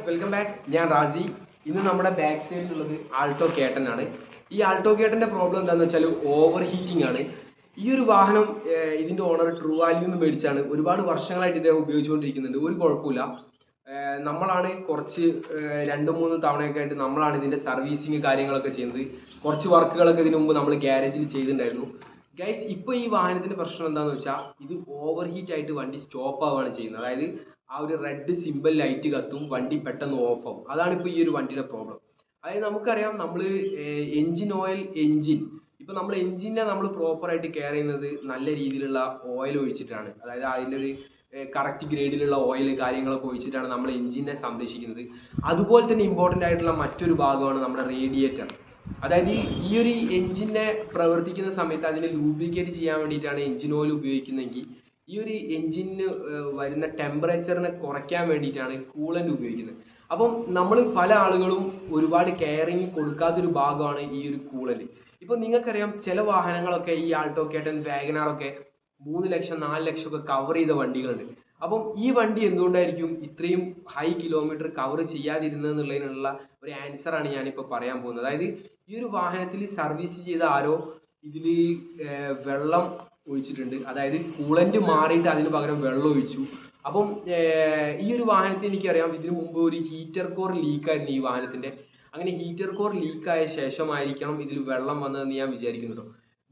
Welcome back. ഞാൻ റാസി. ഇന്ന് നമ്മുടെ ബാക്ക് സൈഡിലുള്ളത് ആൾട്ടോ കേട്ടൻ ആണ്. ഈ ആൾട്ടോ കേട്ടൻ്റെ പ്രോബ്ലം എന്താണെന്ന് വെച്ചാൽ ഓവർ ഹീറ്റിംഗ് ആണ്. ഈ ഒരു വാഹനം ഇതിൻ്റെ ഓണർ ട്രൂ വാല്യൂ എന്ന് മേടിച്ചാണ്. ഒരുപാട് വർഷങ്ങളായിട്ട് ഇദ്ദേഹം ഉപയോഗിച്ചുകൊണ്ടിരിക്കുന്നുണ്ട്. ഒരു കുഴപ്പമില്ല. നമ്മളാണ് കുറച്ച് 2-3 തവണയൊക്കെ ആയിട്ട് നമ്മളാണ് ഇതിൻ്റെ സർവീസിങ് കാര്യങ്ങളൊക്കെ ചെയ്യുന്നത്. കുറച്ച് വർക്കുകളൊക്കെ ഇതിനു മുമ്പ് നമ്മൾ ഗ്യാരേജിൽ ചെയ്തിട്ടുണ്ടായിരുന്നു. ഗൈസ്, ഇപ്പോൾ ഈ വാഹനത്തിൻ്റെ പ്രശ്നം എന്താണെന്ന് വെച്ചാൽ ഇത് ഓവർ ഹീറ്റ് ആയിട്ട് വണ്ടി സ്റ്റോപ്പ് ആവുകയാണ് ചെയ്യുന്നത്. അതായത് ആ ഒരു റെഡ് സിമ്പിൾ ലൈറ്റ് കത്തും, വണ്ടി പെട്ടെന്ന് ഓഫ് ആവും. അതാണ് ഇപ്പോൾ ഈ ഒരു വണ്ടിയുടെ പ്രോബ്ലം. അതായത് നമുക്കറിയാം, നമ്മൾ എൻജിൻ ഓയിൽ ഇപ്പോൾ നമ്മൾ എൻജിനെ നമ്മൾ പ്രോപ്പറായിട്ട് കെയർ ചെയ്യുന്നത് നല്ല രീതിയിലുള്ള ഓയിൽ ഒഴിച്ചിട്ടാണ്. അതായത് അതിൻ്റെ ഒരു കറക്റ്റ് ഗ്രേഡിലുള്ള ഓയിൽ കാര്യങ്ങളൊക്കെ ഒഴിച്ചിട്ടാണ് നമ്മൾ എൻജിനെ സംരക്ഷിക്കുന്നത്. അതുപോലെ തന്നെ ഇമ്പോർട്ടൻ്റ് ആയിട്ടുള്ള മറ്റൊരു ഭാഗമാണ് നമ്മുടെ റേഡിയേറ്റർ. അതായത് ഈ ഒരു എൻജിനെ പ്രവർത്തിക്കുന്ന സമയത്ത് അതിനെ ലൂബ്രിക്കേറ്റ് ചെയ്യാൻ വേണ്ടിയിട്ടാണ് എൻജിൻ ഓയിൽ ഉപയോഗിക്കുന്നതെങ്കിൽ ഈ ഒരു എൻജിന് വരുന്ന ടെമ്പറേച്ചറിനെ കുറയ്ക്കാൻ വേണ്ടിയിട്ടാണ് കൂളൻ്റ് ഉപയോഗിക്കുന്നത്. അപ്പം നമ്മൾ പല ആളുകളും ഒരുപാട് കെയറിങ് കൊടുക്കാത്തൊരു ഭാഗമാണ് ഈ ഒരു കൂളൻ്റ്. ഇപ്പം നിങ്ങൾക്കറിയാം, ചില വാഹനങ്ങളൊക്കെ ഈ ആൾട്ടോ കേട്ടൻ, വാഗനാറൊക്കെ 3 ലക്ഷം 4 ലക്ഷം ഒക്കെ കവർ ചെയ്ത വണ്ടികളുണ്ട്. അപ്പം ഈ വണ്ടി എന്തുകൊണ്ടായിരിക്കും ഇത്രയും ഹൈ കിലോമീറ്റർ കവർ ചെയ്യാതിരുന്നതെന്നുള്ളതിനുള്ള ഒരു ആൻസറാണ് ഞാനിപ്പോൾ പറയാൻ പോകുന്നത്. അതായത് ഈ ഒരു വാഹനത്തിൽ സർവീസ് ചെയ്ത ആരോ ഇതിൽ വെള്ളം ഒഴിച്ചിട്ടുണ്ട്. അതായത് കൂളൻ്റ് മാറിയിട്ട് അതിന് പകരം വെള്ളം ഒഴിച്ചു. അപ്പം ഈ ഒരു വാഹനത്തിൽ എനിക്കറിയാം, ഇതിനു മുമ്പ് ഒരു ഹീറ്റർ കോർ ലീക്കായിരുന്നു ഈ വാഹനത്തിൻ്റെ. അങ്ങനെ ഹീറ്റർ കോർ ലീക്കായ ശേഷമായിരിക്കണം ഇതിൽ വെള്ളം വന്നതെന്ന് ഞാൻ വിചാരിക്കുന്നുണ്ടോ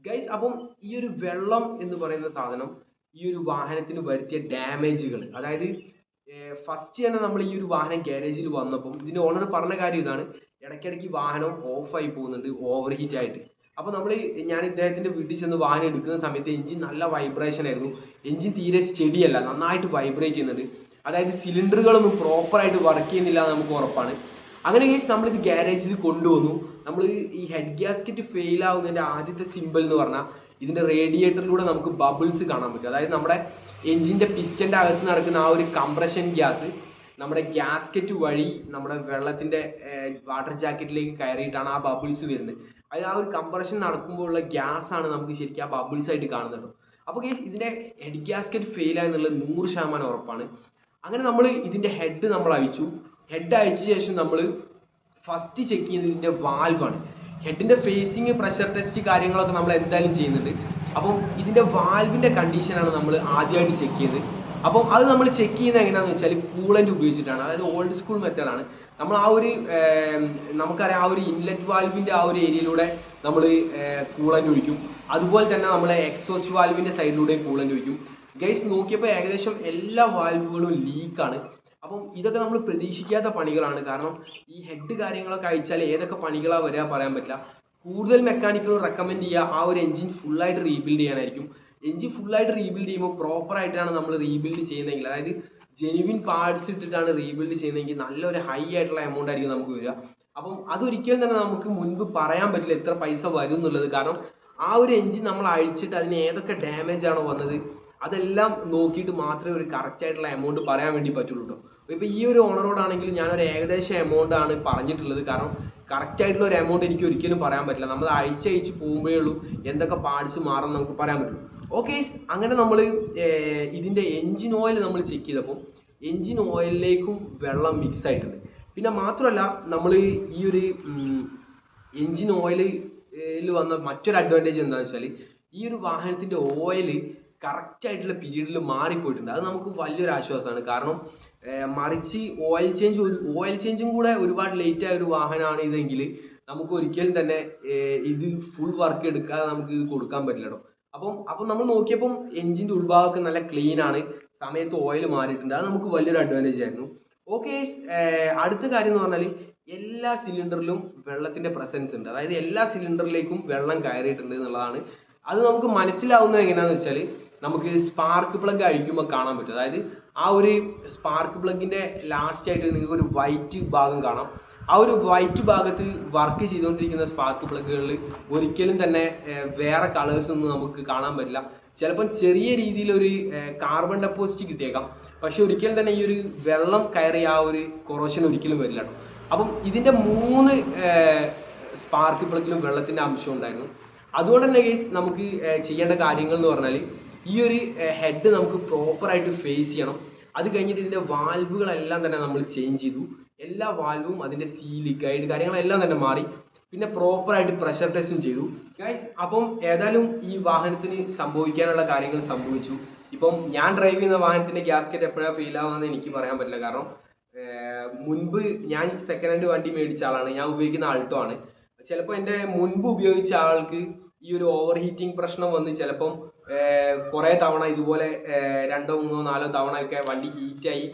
ഗൈസ്. അപ്പം ഈ ഒരു വെള്ളം എന്ന് പറയുന്ന സാധനം ഈ ഒരു വാഹനത്തിന് വരുത്തിയ ഡാമേജുകൾ, അതായത് ഫസ്റ്റ് തന്നെ നമ്മൾ ഈ ഒരു വാഹനം ഗ്യാരേജിൽ വന്നപ്പം ഇതിൻ്റെ ഓണർ പറഞ്ഞ കാര്യം ഇതാണ്: ഇടയ്ക്കിടയ്ക്ക് വാഹനം ഓഫായി പോകുന്നുണ്ട് ഓവർ ഹീറ്റ് ആയിട്ട്. അപ്പോൾ ഞാൻ ഇദ്ദേഹത്തിൻ്റെ വീട്ടിൽ ചെന്ന് വാഹനം എടുക്കുന്ന സമയത്ത് എൻജിൻ നല്ല വൈബ്രേഷൻ ആയിരുന്നു. എൻജിൻ തീരെ സ്റ്റഡി അല്ല, നന്നായിട്ട് വൈബ്രേറ്റ് ചെയ്യുന്നുണ്ട്. അതായത് സിലിണ്ടറുകളൊന്നും പ്രോപ്പറായിട്ട് വർക്ക് ചെയ്യുന്നില്ല എന്ന് നമുക്ക് ഉറപ്പാണ്. അങ്ങനെ കഴിച്ച് നമ്മളിത് ഗ്യാരേജിൽ കൊണ്ടുവന്നു. നമ്മൾ ഈ ഹെഡ് ഗ്യാസ്കറ്റ് ഫെയിൽ ആവുന്നതിൻ്റെ ആദ്യത്തെ സിമ്പിൾ എന്ന് പറഞ്ഞാൽ ഇതിൻ്റെ റേഡിയേറ്ററിലൂടെ നമുക്ക് ബബിൾസ് കാണാൻ പറ്റും. അതായത് നമ്മുടെ എൻജിൻ്റെ പിസ്റ്റൻ്റെ അകത്ത് നടക്കുന്ന ആ ഒരു കംപ്രഷൻ ഗ്യാസ് നമ്മുടെ ഗ്യാസ്കറ്റ് വഴി നമ്മുടെ വെള്ളത്തിൻ്റെ വാട്ടർ ജാക്കറ്റിലേക്ക് കയറിയിട്ടാണ് ആ ബബിൾസ് വരുന്നത്. അതായത് ആ ഒരു കംപ്രഷൻ നടക്കുമ്പോഴുള്ള ഗ്യാസാണ് നമുക്ക് ശരിക്കും ആ ബബിൾസ് ആയിട്ട് കാണുന്നത്. അപ്പോൾ കേസ് ഇതിൻ്റെ ഹെഡ് ഗ്യാസ്കറ്റ് ഫെയിൽ ആയെന്നുള്ളത് 100% ഉറപ്പാണ്. അങ്ങനെ നമ്മൾ ഇതിൻ്റെ ഹെഡ് നമ്മൾ അയച്ചു. ഹെഡ് അയച്ച ശേഷം നമ്മൾ ഫസ്റ്റ് ചെക്ക് ചെയ്യുന്നത് ഇതിൻ്റെ വാൽവാണ്. ഹെഡിൻ്റെ ഫേസിങ്, പ്രഷർ ടെസ്റ്റ് കാര്യങ്ങളൊക്കെ നമ്മൾ എന്തായാലും ചെയ്യുന്നുണ്ട്. അപ്പം ഇതിൻ്റെ വാൽവിൻ്റെ കണ്ടീഷനാണ് നമ്മൾ ആദ്യമായിട്ട് ചെക്ക് ചെയ്തത്. അപ്പം അത് നമ്മൾ ചെക്ക് ചെയ്യുന്നത് എങ്ങനെയാണെന്ന് വെച്ചാൽ കൂളൻ്റ് ഉപയോഗിച്ചിട്ടാണ്. അതായത് ഓൾഡ് സ്കൂൾ മെത്തേഡാണ്. നമ്മൾ ആ ഒരു നമുക്കറിയാം, ആ ഒരു ഇൻലെറ്റ് വാൽവിൻ്റെ ആ ഒരു ഏരിയയിലൂടെ നമ്മൾ കൂളൻ്റ് ഒഴിക്കും. അതുപോലെ തന്നെ നമ്മൾ എക്സോസ്റ്റ് വാൽവിൻ്റെ സൈഡിലൂടെ കൂളൻ്റ് ഒഴിക്കും. ഗൈസ്, നോക്കിയപ്പോൾ ഏകദേശം എല്ലാ വാൽവുകളും ലീക്കാണ്. അപ്പം ഇതൊക്കെ നമ്മൾ പ്രതീക്ഷിക്കാത്ത പണികളാണ്. കാരണം ഈ ഹെഡ് കാര്യങ്ങളൊക്കെ അയച്ചാൽ ഏതൊക്കെ പണികളാണ് വരിക പറയാൻ പറ്റില്ല. കൂടുതൽ മെക്കാനിക്കുകൾ റെക്കമെൻഡ് ചെയ്യുക ആ ഒരു എൻജിൻ ഫുള്ളായിട്ട് റീബിൽഡ് ചെയ്യാനായിരിക്കും. എൻജിൻ ഫുള്ളായിട്ട് റീബിൽഡ് ചെയ്യുമ്പോൾ പ്രോപ്പറായിട്ടാണ് നമ്മൾ റീബിൽഡ് ചെയ്യുന്നതെങ്കിൽ, അതായത് ജെനുവിൻ പാർട്സ് ഇട്ടിട്ടാണ് റീബിൽഡ് ചെയ്യുന്നതെങ്കിൽ നല്ലൊരു ഹൈ ആയിട്ടുള്ള എമൗണ്ട് ആയിരിക്കും നമുക്ക് വരിക. അപ്പം അതൊരിക്കലും തന്നെ നമുക്ക് മുൻപ് പറയാൻ പറ്റില്ല എത്ര പൈസ വരും എന്നുള്ളത്. കാരണം ആ ഒരു എൻജിൻ നമ്മൾ അഴിച്ചിട്ട് അതിന് ഏതൊക്കെ ഡാമേജ് ആണോ വന്നത് അതെല്ലാം നോക്കിയിട്ട് മാത്രമേ ഒരു കറക്റ്റ് ആയിട്ടുള്ള എമൗണ്ട് പറയാൻ വേണ്ടി പറ്റുള്ളൂ കേട്ടോ. ഇപ്പോൾ ഈ ഒരു ഓണറോടാണെങ്കിൽ ഞാനൊരു ഏകദേശം എമൗണ്ട് ആണ് പറഞ്ഞിട്ടുള്ളത്. കാരണം കറക്റ്റ് ആയിട്ടുള്ള ഒരു എമൗണ്ട് എനിക്ക് ഒരിക്കലും പറയാൻ പറ്റില്ല. നമ്മൾ അഴിച്ച് പോകുമ്പോഴേ ഉള്ളൂ എന്തൊക്കെ പാർട്സ് മാറും നമുക്ക് പറയാൻ പറ്റുള്ളൂ. ഓക്കെ, അങ്ങനെ നമ്മൾ ഇതിൻ്റെ എൻജിൻ ഓയിൽ നമ്മൾ ചെക്ക് ചെയ്തപ്പോൾ എൻജിൻ ഓയിലിലേക്കും വെള്ളം മിക്സ് ആയിട്ടുണ്ട്. പിന്നെ മാത്രമല്ല, നമ്മൾ ഈ ഒരു എൻജിൻ ഓയിലിൽ വന്ന മറ്റൊരു അഡ്വാൻറ്റേജ് എന്താണെന്ന് വെച്ചാൽ ഈ ഒരു വാഹനത്തിൻ്റെ ഓയിൽ കറക്റ്റ് ആയിട്ടുള്ള പീരീഡിൽ മാറിപ്പോയിട്ടുണ്ട്. അത് നമുക്ക് വലിയൊരു ആശ്വാസമാണ്. കാരണം മറിച്ച് ഓയിൽ ചേഞ്ചും കൂടെ ഒരുപാട് ലേറ്റ് ആയ ഒരു വാഹനമാണ് ഇതെങ്കിൽ നമുക്ക് ഒരിക്കലും തന്നെ ഇത് ഫുൾ വർക്ക് എടുക്കാതെ നമുക്ക് ഇത് കൊടുക്കാൻ പറ്റില്ല. അപ്പം നമ്മൾ നോക്കിയപ്പം എൻജിൻ്റെ ഉൾഭാഗമൊക്കെ നല്ല ക്ലീൻ ആണ്, സമയത്ത് ഓയിൽ മാറിയിട്ടുണ്ട്. അത് നമുക്ക് വലിയൊരു അഡ്വാൻറ്റേജ് ആയിരുന്നു. ഓക്കെ, അടുത്ത കാര്യം എന്ന് പറഞ്ഞാൽ എല്ലാ സിലിണ്ടറിലും വെള്ളത്തിൻ്റെ പ്രസൻസ് ഉണ്ട്. അതായത് എല്ലാ സിലിണ്ടറിലേക്കും വെള്ളം കയറിയിട്ടുണ്ട് എന്നുള്ളതാണ്. അത് നമുക്ക് മനസ്സിലാവുന്നത് എങ്ങനെയാണെന്ന് വെച്ചാൽ നമുക്ക് സ്പാർക്ക് പ്ലഗ് അഴിക്കുമ്പോൾ കാണാൻ പറ്റും. അതായത് ആ ഒരു സ്പാർക്ക് പ്ലഗിൻ്റെ ലാസ്റ്റ് ആയിട്ട് നിങ്ങൾക്ക് ഒരു വൈറ്റ് ഭാഗം കാണാം. ആ ഒരു വൈറ്റ് ഭാഗത്ത് വർക്ക് ചെയ്തുകൊണ്ടിരിക്കുന്ന സ്പാർക്ക് പ്ലഗുകളിൽ ഒരിക്കലും തന്നെ വേറെ കളേഴ്സ് ഒന്നും നമുക്ക് കാണാൻ പറ്റില്ല. ചിലപ്പം ചെറിയ രീതിയിലൊരു കാർബൺ ഡെപ്പോസിറ്റ് കിട്ടിയേക്കാം, പക്ഷെ ഒരിക്കലും തന്നെ ഈ ഒരു വെള്ളം കയറിയ ആ ഒരു കൊറോഷൻ ഒരിക്കലും വരില്ല കേട്ടോ. അപ്പം ഇതിൻ്റെ 3 സ്പാർക്ക് പ്ലഗിലും വെള്ളത്തിൻ്റെ അംശം ഉണ്ടായിരുന്നു. അതുകൊണ്ട് തന്നെ ഗൈസ്, നമുക്ക് ചെയ്യേണ്ട കാര്യങ്ങൾ എന്ന് പറഞ്ഞാൽ ഈ ഒരു ഹെഡ് നമുക്ക് പ്രോപ്പറായിട്ട് ഫേസ് ചെയ്യണം. അത് കഴിഞ്ഞിട്ട് ഇതിൻ്റെ വാൽവുകളെല്ലാം തന്നെ നമ്മൾ ചേഞ്ച് ചെയ്തു. എല്ലാ വാൽവും അതിൻ്റെ സീല് ഗൈഡ് കാര്യങ്ങളെല്ലാം തന്നെ മാറി. പിന്നെ പ്രോപ്പറായിട്ട് പ്രഷർ ടെസ്റ്റും ചെയ്തു ഗൈസ്. അപ്പം ഏതായാലും ഈ വാഹനത്തിന് സംഭവിക്കാനുള്ള കാര്യങ്ങൾ സംഭവിച്ചു. ഇപ്പം ഞാൻ ഡ്രൈവ് ചെയ്യുന്ന വാഹനത്തിൻ്റെ ഗ്യാസ്കറ്റ് എപ്പോഴാണ് ഫെയിൽ ആവുമെന്ന് എനിക്ക് പറയാൻ പറ്റില്ല. കാരണം മുൻപ് ഞാൻ സെക്കൻഡ് ഹാൻഡ് വണ്ടി മേടിച്ച ആളാണ്, ഞാൻ ഉപയോഗിക്കുന്ന ആൾട്ടോ ആണ്. ചിലപ്പോൾ എൻ്റെ മുൻപ് ഉപയോഗിച്ച ആൾക്ക് ഈ ഒരു ഓവർ ഹീറ്റിംഗ് പ്രശ്നം വന്ന് ചിലപ്പം കുറേ തവണ ഇതുപോലെ 2, 3, 4 തവണ ഒക്കെ വണ്ടി ഹീറ്റായി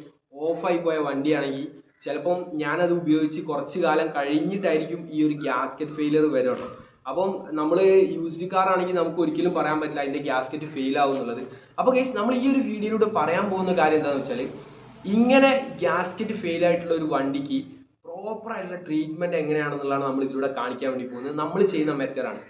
ഓഫായി പോയ വണ്ടിയാണെങ്കിൽ ചിലപ്പം ഞാനത് ഉപയോഗിച്ച് കുറച്ച് കാലം കഴിഞ്ഞിട്ടായിരിക്കും ഈ ഒരു ഗ്യാസ്കറ്റ് ഫെയിലിയർ വരുള്ളൂ. അപ്പം നമ്മൾ യൂസ്ഡ് കാർ ആണെങ്കിൽ നമുക്ക് ഒരിക്കലും പറയാൻ പറ്റില്ല അതിൻ്റെ ഗ്യാസ്കറ്റ് ഫെയിൽ ആവും എന്നുള്ളത്. അപ്പോൾ ഗൈസ്, നമ്മൾ ഈ ഒരു വീഡിയോയിലൂടെ പറയാൻ പോകുന്ന കാര്യം എന്താണെന്ന് വെച്ചാൽ, ഇങ്ങനെ ഗ്യാസ്കറ്റ് ഫെയിൽ ആയിട്ടുള്ള ഒരു വണ്ടിക്ക് പ്രോപ്പറായിട്ടുള്ള ട്രീറ്റ്മെൻറ്റ് എങ്ങനെയാണെന്നുള്ളതാണ് നമ്മൾ ഇതിലൂടെ കാണിക്കാൻ വേണ്ടി പോകുന്നത്. നമ്മൾ ചെയ്യുന്ന മെത്തേഡാണ്.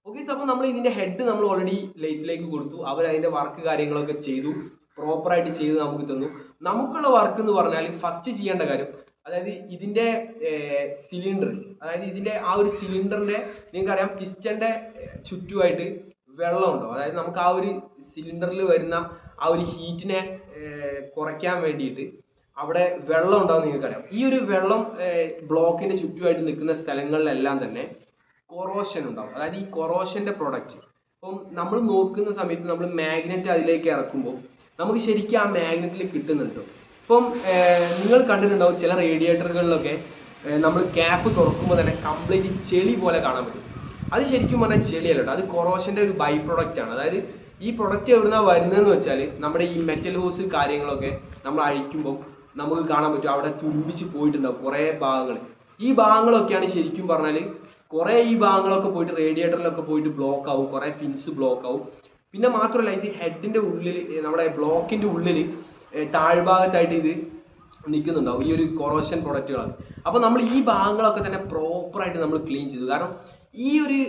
ഓക്കെ, അപ്പോൾ നമ്മൾ ഇതിൻ്റെ ഹെഡ് നമ്മൾ ഓൾറെഡി ലെയ്ത്തിലേക്ക് കൊടുത്തു. അവർ അതിൻ്റെ വർക്ക് കാര്യങ്ങളൊക്കെ ചെയ്തു, പ്രോപ്പറായിട്ട് ചെയ്ത് നമുക്ക് തന്നു. നമുക്കുള്ള വർക്ക് എന്ന് പറഞ്ഞാൽ ഫസ്റ്റ് ചെയ്യേണ്ട കാര്യം, അതായത് ഇതിൻ്റെ സിലിണ്ടർ, അതായത് ഇതിൻ്റെ ആ ഒരു സിലിണ്ടറിൻ്റെ നിങ്ങൾക്കറിയാം പിസ്റ്റൻ്റെ ചുറ്റുമായിട്ട് വെള്ളം ഉണ്ടാവും. അതായത് നമുക്ക് ആ ഒരു സിലിണ്ടറിൽ വരുന്ന ആ ഒരു ഹീറ്റിനെ കുറയ്ക്കാൻ വേണ്ടിയിട്ട് അവിടെ വെള്ളം ഉണ്ടാവും. നിങ്ങൾക്കറിയാം ഈ ഒരു വെള്ളം ബ്ലോക്കിൻ്റെ ചുറ്റുമായിട്ട് നിൽക്കുന്ന സ്ഥലങ്ങളിലെല്ലാം തന്നെ കൊറോഷൻ ഉണ്ടാവും. അതായത് ഈ കൊറോഷൻ്റെ പ്രൊഡക്റ്റ് ഇപ്പം നമ്മൾ നോക്കുന്ന സമയത്ത് നമ്മൾ മാഗ്നറ്റ് അതിലേക്ക് ഇറക്കുമ്പോൾ നമുക്ക് ശരിക്കും ആ മാഗ്നറ്റിൽ കിട്ടുന്നുണ്ട്. ഇപ്പം നിങ്ങൾ കണ്ടിട്ടുണ്ടാവും ചില റേഡിയേറ്ററുകളിലൊക്കെ നമ്മൾ ക്യാപ്പ് തുറക്കുമ്പോൾ തന്നെ കംപ്ലീറ്റ് ചെളി പോലെ കാണാൻ പറ്റും. അത് ശരിക്കും പറഞ്ഞാൽ ചെളിയല്ല കേട്ടോ, അത് കൊറോഷൻ്റെ ഒരു ബൈ പ്രൊഡക്റ്റ് ആണ്. അതായത് ഈ പ്രൊഡക്റ്റ് എവിടുന്നാണ് വരുന്നതെന്ന് വെച്ചാൽ നമ്മുടെ ഈ മെറ്റൽ ഹോസ് കാര്യങ്ങളൊക്കെ നമ്മൾ അഴിക്കുമ്പോൾ നമുക്ക് കാണാൻ പറ്റും അവിടെ തുരുമ്പിച്ച് പോയിട്ടുണ്ടാവും കുറേ ഭാഗങ്ങൾ. ഈ ഭാഗങ്ങളൊക്കെയാണ് ശരിക്കും പറഞ്ഞാൽ കുറേ ഈ ഭാഗങ്ങളൊക്കെ പോയിട്ട് റേഡിയേറ്ററിലൊക്കെ പോയിട്ട് ബ്ലോക്ക് ആവും, കുറേ ഫിൻസ് ബ്ലോക്ക് ആവും. പിന്നെ മാത്രമല്ല ഇത് ഹെഡിൻ്റെ ഉള്ളിൽ നമ്മുടെ ബ്ലോക്കിൻ്റെ ഉള്ളിൽ താഴ്ഭാഗത്തായിട്ട് ഇത് നിൽക്കുന്നുണ്ടാവും ഈ ഒരു കൊറോഷൻ പ്രൊഡക്റ്റുകളാണ്. അപ്പോൾ നമ്മൾ ഈ ഭാഗങ്ങളൊക്കെ തന്നെ പ്രോപ്പറായിട്ട് നമ്മൾ ക്ലീൻ ചെയ്തു. കാരണം ഈ ഒരു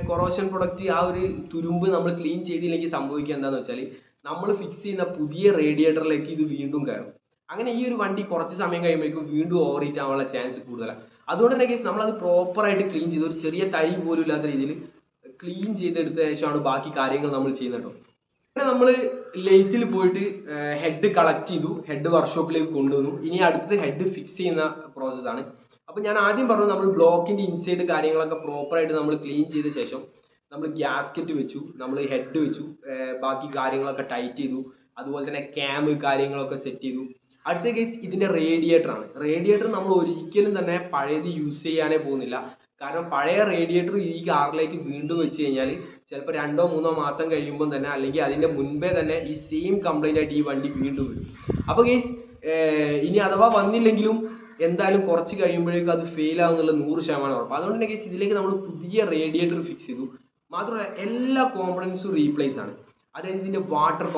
കൊറോഷൻ പ്രൊഡക്റ്റ് ആ ഒരു തുരുമ്പ് നമ്മൾ ക്ലീൻ ചെയ്തില്ലെങ്കിൽ സംഭവിക്കുക എന്താണെന്ന് വെച്ചാൽ നമ്മൾ ഫിക്സ് ചെയ്യുന്ന പുതിയ റേഡിയേറ്ററിലേക്ക് ഇത് വീണ്ടും കയറും. അങ്ങനെ ഈ ഒരു വണ്ടി കുറച്ച് സമയം കഴിയുമ്പോഴേക്കും വീണ്ടും ഓവർ ഹീറ്റ് ആവാനുള്ള ചാൻസ് കൂടുതലാണ്. അതുകൊണ്ട് തന്നെ കേസ് നമ്മളത് പ്രോപ്പറായിട്ട് ക്ലീൻ ചെയ്ത് ഒരു ചെറിയ തരി പോലും ഇല്ലാത്ത രീതിയിൽ ക്ലീൻ ചെയ്തെടുത്ത ശേഷമാണ് ബാക്കി കാര്യങ്ങൾ നമ്മൾ ചെയ്യുന്നത്. അങ്ങനെ നമ്മൾ ലെയ്ത്തിൽ പോയിട്ട് ഹെഡ് കളക്ട് ചെയ്തു, ഹെഡ് വർക്ക്ഷോപ്പിലേക്ക് കൊണ്ടുവന്നു. ഇനി അടുത്തത് ഹെഡ് ഫിക്സ് ചെയ്യുന്ന പ്രോസസ്സാണ്. അപ്പോൾ ഞാൻ ആദ്യം പറഞ്ഞു നമ്മൾ ബ്ലോക്കിൻ്റെ ഇൻസൈഡ് കാര്യങ്ങളൊക്കെ പ്രോപ്പറായിട്ട് നമ്മൾ ക്ലീൻ ചെയ്ത ശേഷം നമ്മൾ ഗ്യാസ്കറ്റ് വെച്ചു, നമ്മൾ ഹെഡ് വെച്ചു, ബാക്കി കാര്യങ്ങളൊക്കെ ടൈറ്റ് ചെയ്തു, അതുപോലെ തന്നെ ക്യാമ് കാര്യങ്ങളൊക്കെ സെറ്റ് ചെയ്തു. അടുത്ത കേസ് ഇതിൻ്റെ റേഡിയേറ്ററാണ്. റേഡിയേറ്റർ നമ്മൾ ഒരിക്കലും തന്നെ പഴയത് യൂസ് ചെയ്യാനേ പോകുന്നില്ല. കാരണം പഴയ റേഡിയേറ്റർ ഈ കാറിലേക്ക് വീണ്ടും വെച്ച് കഴിഞ്ഞാൽ ചിലപ്പോൾ 2 or 3 മാസം കഴിയുമ്പോൾ തന്നെ അല്ലെങ്കിൽ അതിൻ്റെ മുൻപേ തന്നെ ഈ സെയിം കംപ്ലൈൻ്റ് ആയിട്ട് ഈ വണ്ടി വീണ്ടും വരും. അപ്പോൾ കേസ് ഇനി അഥവാ വന്നില്ലെങ്കിലും എന്തായാലും കുറച്ച് കഴിയുമ്പോഴേക്കും അത് ഫെയിൽ ആവുന്നുള്ള 100% ഉറപ്പ്. അതുകൊണ്ട് തന്നെ കേസ് ഇതിലേക്ക് നമ്മൾ പുതിയ റേഡിയേറ്റർ ഫിക്സ് ചെയ്തു. മാത്രമല്ല എല്ലാ കോമ്പണൻസും റീപ്ലേസ് ആണ്. അതായത് ഇതിൻ്റെ വാട്ടർ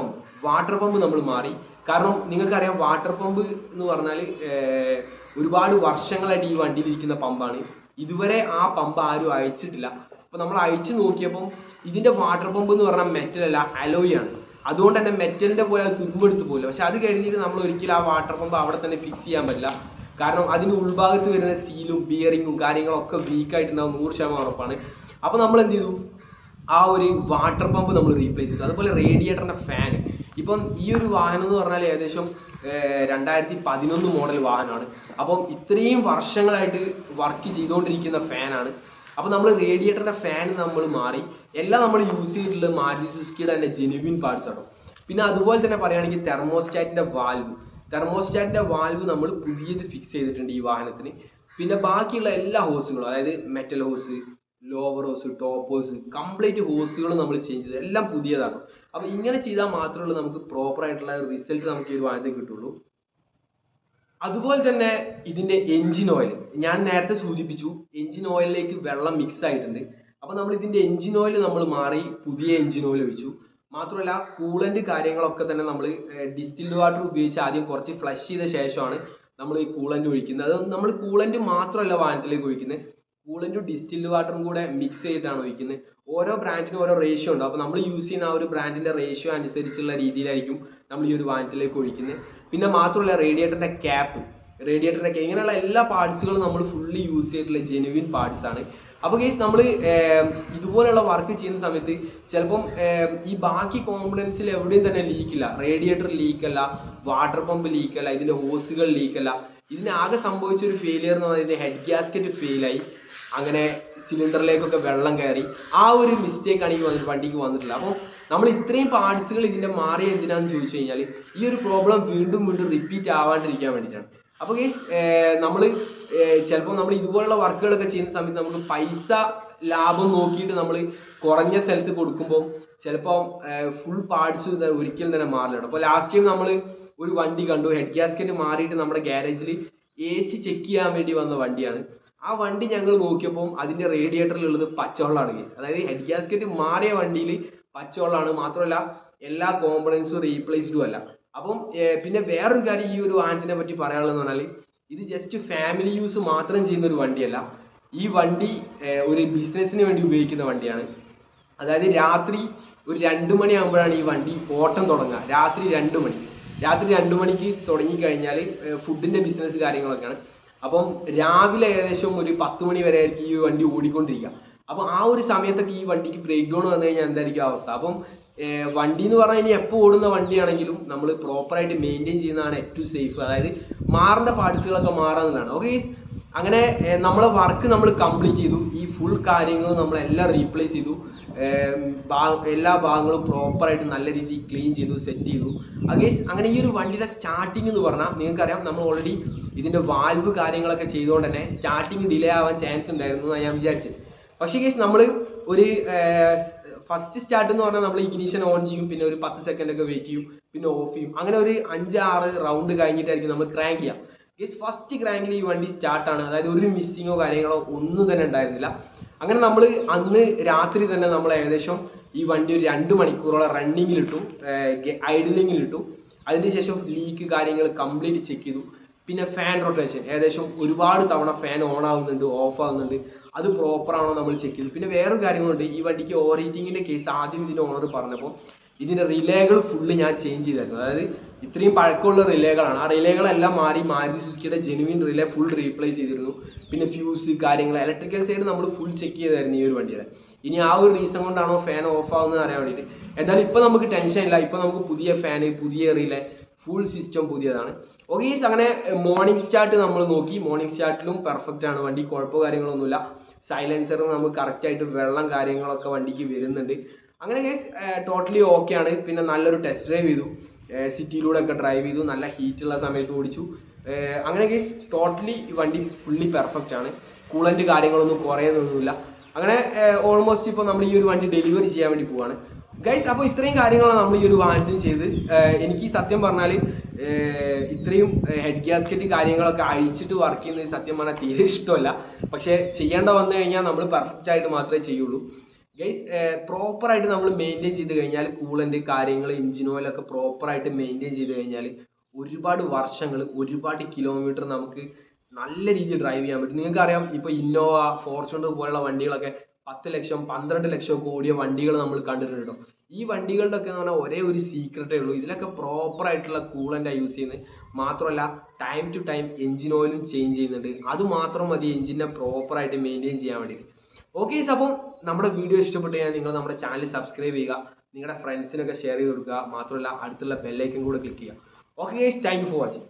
പമ്പ് നമ്മൾ മാറി. കാരണം നിങ്ങൾക്കറിയാം വാട്ടർ പമ്പ് എന്ന് പറഞ്ഞാൽ ഒരുപാട് വർഷങ്ങളായിട്ട് ഈ വണ്ടിയിലിരിക്കുന്ന പമ്പാണ്. ഇതുവരെ ആ പമ്പ് ആരും അയച്ചിട്ടില്ല. അപ്പോൾ നമ്മൾ അയച്ചു നോക്കിയപ്പം ഇതിൻ്റെ വാട്ടർ പമ്പ് എന്ന് പറഞ്ഞാൽ മെറ്റലല്ല, അലോയ് ആണ്. അതുകൊണ്ട് തന്നെ മെറ്റലിൻ്റെ പോലെ അത് തുരുമ്പെടുത്ത് പോകില്ല. പക്ഷെ അത് കഴിഞ്ഞിട്ട് നമ്മൾ ഒരിക്കലും ആ വാട്ടർ പമ്പ് അവിടെ തന്നെ ഫിക്സ് ചെയ്യാൻ പറ്റില്ല. കാരണം അതിൻ്റെ ഉൾഭാഗത്ത് വരുന്ന സീലും ബിയറിങ്ങും കാര്യങ്ങളൊക്കെ വീക്കായിട്ടുണ്ടാവും, 100% ഉറപ്പാണ്. അപ്പോൾ നമ്മൾ എന്ത് ചെയ്തു, ആ ഒരു വാട്ടർ പമ്പ് നമ്മൾ റീപ്ലേസ് ചെയ്തു. അതുപോലെ റേഡിയേറ്ററിൻ്റെ ഫാൻ. ഇപ്പം ഈ ഒരു വാഹനം എന്ന് പറഞ്ഞാൽ ഏകദേശം 2011 മോഡൽ വാഹനമാണ്. അപ്പം ഇത്രയും വർഷങ്ങളായിട്ട് വർക്ക് ചെയ്തുകൊണ്ടിരിക്കുന്ന ഫാനാണ്. അപ്പോൾ നമ്മൾ റേഡിയേറ്ററിൻ്റെ ഫാൻ നമ്മൾ മാറി. എല്ലാം നമ്മൾ യൂസ് ചെയ്തിട്ടുള്ളത് മാരുതി സുസുക്കിയുടെ തന്നെ ജെനുവിൻ പാർട്സ് ആണ്. പിന്നെ അതുപോലെ തന്നെ പറയുകയാണെങ്കിൽ തെർമോസ്റ്റാറ്റിൻ്റെ വാൽവ് നമ്മൾ പുതിയത് ഫിക്സ് ചെയ്തിട്ടുണ്ട് ഈ വാഹനത്തിന്. പിന്നെ ബാക്കിയുള്ള എല്ലാ ഹോസുകളും, അതായത് മെറ്റൽ ഹോസ്, ലോവർ ഹോസ്, ടോപ്പ് ഹോസ്, കംപ്ലീറ്റ് ഹോസുകൾ നമ്മൾ ചേഞ്ച് ചെയ്തു, എല്ലാം പുതിയതാണ്. അപ്പോൾ ഇങ്ങനെ ചെയ്താൽ മാത്രമേ നമുക്ക് പ്രോപ്പറായിട്ടുള്ള റിസൾട്ട് നമുക്ക് ഈ ഒരു വാഹനത്തിൽ കിട്ടുള്ളൂ. അതുപോലെ തന്നെ ഇതിൻ്റെ എൻജിൻ ഓയിൽ ഞാൻ നേരത്തെ സൂചിപ്പിച്ചു, എൻജിൻ ഓയിലിലേക്ക് വെള്ളം മിക്സ് ആയിട്ടുണ്ട്. അപ്പോൾ നമ്മൾ ഇതിൻ്റെ എൻജിൻ ഓയിൽ നമ്മൾ മാറി പുതിയ എൻജിൻ ഓയിൽ വെച്ചു. മാത്രമല്ല കൂളൻ്റ് കാര്യങ്ങളൊക്കെ തന്നെ നമ്മൾ ഡിസ്റ്റിൽഡ് വാട്ടർ ഉപയോഗിച്ച് ആദ്യം കുറച്ച് ഫ്ലഷ് ചെയ്ത ശേഷമാണ് നമ്മൾ ഈ കൂളൻ്റ് ഒഴിക്കുന്നത്. അത് നമ്മൾ കൂളൻ്റ് മാത്രമല്ല വാഹനത്തിലേക്ക് ഒഴിക്കുന്നത്, കൂളൻ്റും ഡിസ്റ്റിൽഡ് വാട്ടറും കൂടെ മിക്സ് ചെയ്തിട്ടാണ് ഒഴിക്കുന്നത്. ഓരോ ബ്രാൻഡിനും ഓരോ റേഷ്യോ ഉണ്ട്. അപ്പോൾ നമ്മൾ യൂസ് ചെയ്യുന്ന ആ ഒരു ബ്രാൻഡിൻ്റെ റേഷ്യോ അനുസരിച്ചുള്ള രീതിയിലായിരിക്കും നമ്മൾ ഈ ഒരു വാഹനത്തിലേക്ക് ഒഴിക്കുന്നത്. പിന്നെ മാത്രമല്ല റേഡിയേറ്ററിൻ്റെ ഇങ്ങനെയുള്ള എല്ലാ പാർട്സുകളും നമ്മൾ ഫുള്ളി യൂസ് ചെയ്തിട്ടുള്ള ജെനുവിൻ പാർട്സ് ആണ്. അപ്പോൾ കേസ് നമ്മൾ ഇതുപോലെയുള്ള വർക്ക് ചെയ്യുന്ന സമയത്ത് ചിലപ്പം ഈ ബാക്കി കോമ്പണൻസിൽ എവിടെയും തന്നെ ലീക്കില്ല. റേഡിയേറ്റർ ലീക്കല്ല, വാട്ടർ പമ്പ് ലീക്കല്ല, ഇതിൻ്റെ ഹോസുകൾ ലീക്കല്ല. ഇതിനാകെ സംഭവിച്ച ഒരു ഫെയിലിയർ എന്ന് പറയുന്നത് ഹെഡ് ഗ്യാസ്കറ്റ് ഫെയിലായി, അങ്ങനെ സിലിണ്ടറിലേക്കൊക്കെ വെള്ളം കയറി. ആ ഒരു മിസ്റ്റേക്കാണ് ഈ വണ്ടിക്ക് വന്നിട്ടുള്ളത്. അപ്പോൾ നമ്മൾ ഇത്രയും പാർട്സുകൾ ഇതിൻ്റെ മാറിയ എന്തിനാണെന്ന് ചോദിച്ചു കഴിഞ്ഞാൽ ഈ ഒരു പ്രോബ്ലം വീണ്ടും വീണ്ടും റിപ്പീറ്റ് ആവാണ്ടിരിക്കാൻ വേണ്ടിയിട്ടാണ്. അപ്പോൾ ഗൈസ് നമ്മൾ ചിലപ്പോൾ നമ്മൾ ഇതുപോലുള്ള വർക്കുകളൊക്കെ ചെയ്യുന്ന സമയത്ത് നമുക്ക് പൈസ ലാഭം നോക്കിയിട്ട് നമ്മൾ കുറഞ്ഞ സ്ഥലത്ത് കൊടുക്കുമ്പോൾ ചിലപ്പോൾ ഫുൾ പാർട്സ് ഒരിക്കലും തന്നെ മാറില്ല. അപ്പോൾ ലാസ്റ്റ് ടൈം നമ്മൾ ഒരു വണ്ടി കണ്ടു, ഹെഡ് ഗ്യാസ്കറ്റ് മാറിയിട്ട് നമ്മുടെ ഗ്യാരേജിൽ AC ചെക്ക് ചെയ്യാൻ വേണ്ടി വന്ന വണ്ടിയാണ്. ആ വണ്ടി ഞങ്ങൾ നോക്കിയപ്പോൾ അതിൻ്റെ റേഡിയേറ്ററിലുള്ളത് പച്ചവെള്ളമാണ് കേസ്. അതായത് ഹെഡ് ഗ്യാസ്കറ്റ് മാറിയ വണ്ടിയിൽ പച്ചവെള്ളമാണ്, മാത്രമല്ല എല്ലാ കോമ്പണൻസും റീപ്ലേസ്ഡും അല്ല. അപ്പം പിന്നെ വേറൊരു കാര്യം ഈ ഒരു വാഹനത്തിനെ പറ്റി പറയാനുള്ളതെന്ന് പറഞ്ഞാൽ ഇത് ജസ്റ്റ് ഫാമിലി യൂസ് മാത്രം ചെയ്യുന്ന ഒരു വണ്ടിയല്ല. ഈ വണ്ടി ഒരു ബിസിനസ്സിന് വേണ്ടി ഉപയോഗിക്കുന്ന വണ്ടിയാണ്. അതായത് രാത്രി ഒരു 2 മണിയാകുമ്പോഴാണ് ഈ വണ്ടി ഓട്ടം തുടങ്ങുക. രാത്രി 2 മണിക്ക് തുടങ്ങിക്കഴിഞ്ഞാൽ ഫുഡിൻ്റെ ബിസിനസ് കാര്യങ്ങളൊക്കെയാണ്. അപ്പം രാവിലെ ഏകദേശം ഒരു 10 മണി വരെ ആയിരിക്കും ഈ വണ്ടി ഓടിക്കൊണ്ടിരിക്കുക. അപ്പോൾ ആ ഒരു സമയത്തൊക്കെ ഈ വണ്ടിക്ക് ബ്രേക്ക് ഡൗൺ വന്നു കഴിഞ്ഞാൽ എന്തായിരിക്കും അവസ്ഥ? അപ്പം വണ്ടി എന്ന് പറഞ്ഞാൽ ഇനി എപ്പോൾ ഓടുന്ന വണ്ടിയാണെങ്കിലും നമ്മൾ പ്രോപ്പറായിട്ട് മെയിൻറ്റെയിൻ ചെയ്യുന്നതാണ് ഏറ്റവും സേഫ്. അതായത് മാറേണ്ട പാർട്സുകളൊക്കെ മാറാവുന്നതാണ്. ഓക്കെ, അങ്ങനെ നമ്മളെ വർക്ക് നമ്മൾ കംപ്ലീറ്റ് ചെയ്തു. ഈ ഫുൾ കാര്യങ്ങളും നമ്മളെല്ലാം റീപ്ലേസ് ചെയ്തു. എല്ലാ ഭാഗങ്ങളും പ്രോപ്പറായിട്ട് നല്ല രീതിയിൽ ക്ലീൻ ചെയ്തു, സെറ്റ് ചെയ്തു. അങ്ങനെ ഈ ഒരു വണ്ടിയുടെ സ്റ്റാർട്ടിങ് എന്ന് പറഞ്ഞാൽ നിങ്ങൾക്കറിയാം, നമ്മൾ ഓൾറെഡി ഇതിൻ്റെ വാൽവ് കാര്യങ്ങളൊക്കെ ചെയ്തുകൊണ്ട് തന്നെ സ്റ്റാർട്ടിങ് ഡിലേ ആവാൻ ചാൻസ് ഉണ്ടായിരുന്നു എന്നാണ് ഞാൻ വിചാരിച്ചത്. പക്ഷേ നമ്മൾ ഒരു ഫസ്റ്റ് സ്റ്റാർട്ട് എന്ന് പറഞ്ഞാൽ നമ്മൾ ഇഗ്നിഷൻ ഓൺ ചെയ്യും, പിന്നെ ഒരു 10 സെക്കൻഡൊക്കെ വെയിറ്റ് ചെയ്യും, പിന്നെ ഓഫ് ചെയ്യും. അങ്ങനെ ഒരു 5-6 റൗണ്ട് കഴിഞ്ഞിട്ടായിരിക്കും നമ്മൾ ക്രാങ്ക് ചെയ്യാം. ഫസ്റ്റ് ക്രാങ്കിൽ ഈ വണ്ടി സ്റ്റാർട്ടാണ്. അതായത് ഒരു മിസ്സിങ്ങോ കാര്യങ്ങളോ ഒന്നും തന്നെ ഉണ്ടായിരുന്നില്ല. അങ്ങനെ നമ്മൾ അന്ന് രാത്രി തന്നെ നമ്മൾ ഏകദേശം ഈ വണ്ടി ഒരു 2 മണിക്കൂറോളം റണ്ണിങ്ങിലിട്ടു, ഐഡലിങ്ങിലിട്ടു. അതിനുശേഷം ലീക്ക് കാര്യങ്ങൾ കംപ്ലീറ്റ് ചെക്ക് ചെയ്തു. പിന്നെ ഫാൻ റൊട്ടേഷൻ ഏകദേശം ഒരുപാട് തവണ ഫാൻ ഓൺ ആവുന്നുണ്ട്, ഓഫ് ആവുന്നുണ്ട്, അത് പ്രോപ്പറാണോ നമ്മൾ ചെക്ക് ചെയ്തു. പിന്നെ വേറൊരു കാര്യങ്ങളുണ്ട്, ഈ വണ്ടിക്ക് ഓവർ ഹീറ്റിങ്ങിൻ്റെ കേസ് ആദ്യം ഇതിൻ്റെ ഓണർ പറഞ്ഞപ്പോൾ ഇതിൻ്റെ റിലേകൾ ഫുള്ള് ഞാൻ ചേഞ്ച് ചെയ്തായിരുന്നു. അതായത് ഇത്രയും പഴക്കമുള്ള റിലേകളാണ്. ആ റിലേകളെല്ലാം മാരുതി സുസുക്കിയുടെ ജെനുവിൻ റിലേ ഫുൾ റീപ്ലേസ് ചെയ്തിരുന്നു. പിന്നെ ഫ്യൂസ് കാര്യങ്ങൾ ഇലക്ട്രിക്കൽ സൈഡ് നമ്മൾ ഫുൾ ചെക്ക് ചെയ്തായിരുന്നു ഈ ഒരു വണ്ടിയുടെ. ഇനി ആ ഒരു റീസൺ കൊണ്ടാണോ ഫാൻ ഓഫ് ആവുന്നത് അറിയാൻ വേണ്ടിയിട്ട്. എന്നാലും ഇപ്പോൾ നമുക്ക് ടെൻഷൻ ഇല്ല. ഇപ്പോൾ നമുക്ക് പുതിയ ഫാന്, പുതിയ റിലേ, ഫുൾ സിസ്റ്റം പുതിയതാണ്. ഓക്കെ, അങ്ങനെ മോർണിംഗ് സ്റ്റാർട്ട് നമ്മൾ നോക്കി. മോർണിംഗ് സ്റ്റാർട്ടിലും പെർഫെക്റ്റ് ആണ്, വണ്ടി കുഴപ്പമോ കാര്യങ്ങളൊന്നുമില്ല. സൈലൻസർ നമുക്ക് കറക്റ്റായിട്ട് വെള്ളം കാര്യങ്ങളൊക്കെ വണ്ടിക്ക് വരുന്നുണ്ട്. അങ്ങനെ ഗൈസ് ടോട്ടലി ഓക്കെ ആണ്. പിന്നെ നല്ലൊരു ടെസ്റ്റ് ഡ്രൈവ് ചെയ്തു, സിറ്റിയിലൂടെ ഒക്കെ ഡ്രൈവ് ചെയ്തു, നല്ല ഹീറ്റുള്ള സമയത്ത് ഓടിച്ചു. അങ്ങനെ ഗൈസ് ടോട്ടലി വണ്ടി ഫുള്ളി പെർഫെക്റ്റ് ആണ്. കൂളൻ്റ് കാര്യങ്ങളൊന്നും കുറയുന്നൊന്നുമില്ല. അങ്ങനെ ഓൾമോസ്റ്റ് ഇപ്പോൾ നമ്മൾ ഈ ഒരു വണ്ടി ഡെലിവറി ചെയ്യാൻ വേണ്ടി പോവാണ് ഗൈസ്. അപ്പോൾ ഇത്രയും കാര്യങ്ങളാണ് നമ്മൾ ഈ ഒരു വാഹനത്തിന് ചെയ്ത്. എനിക്ക് സത്യം പറഞ്ഞാൽ ഇത്രയും ഹെഡ് ഗ്യാസ്കറ്റ് കാര്യങ്ങളൊക്കെ അഴിച്ചിട്ട് വർക്ക് ചെയ്യുന്നത് സത്യം പറഞ്ഞാൽ തീരെ ഇഷ്ടമല്ല. പക്ഷേ ചെയ്യേണ്ട വന്നു കഴിഞ്ഞാൽ നമ്മൾ പെർഫെക്റ്റ് ആയിട്ട് മാത്രമേ ചെയ്യുള്ളൂ ഗൈസ്. പ്രോപ്പറായിട്ട് നമ്മൾ മെയിൻറ്റെയിൻ ചെയ്ത് കഴിഞ്ഞാൽ കൂളൻ്റ് കാര്യങ്ങൾ, എഞ്ചിൻ ഓയിലൊക്കെ പ്രോപ്പറായിട്ട് മെയിൻറ്റെയിൻ ചെയ്ത് കഴിഞ്ഞാൽ ഒരുപാട് വർഷങ്ങൾ, ഒരുപാട് കിലോമീറ്റർ നമുക്ക് നല്ല രീതിയിൽ ഡ്രൈവ് ചെയ്യാൻ പറ്റും. നിങ്ങൾക്കറിയാം, ഇപ്പോൾ ഇന്നോവ, ഫോർച്യൂണർ പോലുള്ള വണ്ടികളൊക്കെ 10 ലക്ഷം 12 ലക്ഷം ഒക്കെ ഓടിയ വണ്ടികൾ നമ്മൾ കണ്ടിട്ടുണ്ടോ. ഈ വണ്ടികളുടെ ഒക്കെ എന്ന് പറഞ്ഞാൽ ഒരേ ഒരു സീക്രട്ടേ ഉള്ളൂ, ഇതിലൊക്കെ പ്രോപ്പറായിട്ടുള്ള കൂളൻ്റാണ് യൂസ് ചെയ്യുന്നത്. മാത്രമല്ല ടൈം ടു ടൈം എഞ്ചിൻ ഓയിലും ചേഞ്ച് ചെയ്യുന്നുണ്ട്. അതുമാത്രം മതി എഞ്ചിനെ പ്രോപ്പറായിട്ട് മെയിൻറ്റെയിൻ ചെയ്യാൻ വേണ്ടിയിട്ട്. ഓക്കെ, അപ്പം നമ്മുടെ വീഡിയോ ഇഷ്ടപ്പെട്ട് കഴിഞ്ഞാൽ നിങ്ങൾ നമ്മുടെ ചാനൽ സബ്സ്ക്രൈബ് ചെയ്യുക, നിങ്ങളുടെ ഫ്രണ്ട്സിനൊക്കെ ഷെയർ ചെയ്ത് കൊടുക്കുക. മാത്രമല്ല അടുത്തുള്ള ബെല്ലൈക്കൻ കൂടെ ക്ലിക്ക് ചെയ്യുക. Okay guys, thank you for watching.